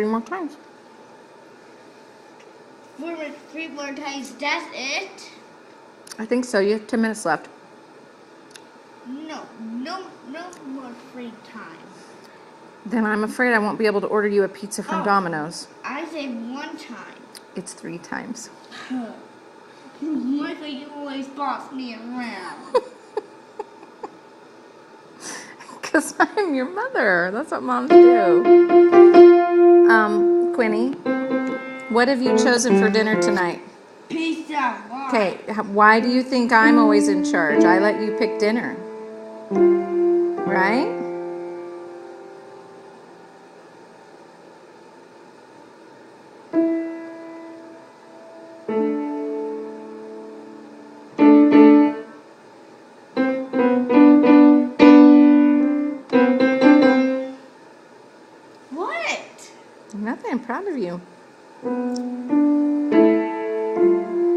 3 more times. 3 more times, that's it? I think so. You have 10 minutes left. No more free time. Then I'm afraid I won't be able to order you a pizza from Domino's. I say 1 time. It's 3 times. Why do you always boss me around? Because I'm your mother. That's what moms do. Quinny, what have you chosen for dinner tonight? Pizza. Why? Okay, why do you think I'm always in charge? I let you pick dinner. Right? What? Nothing. I'm proud of you.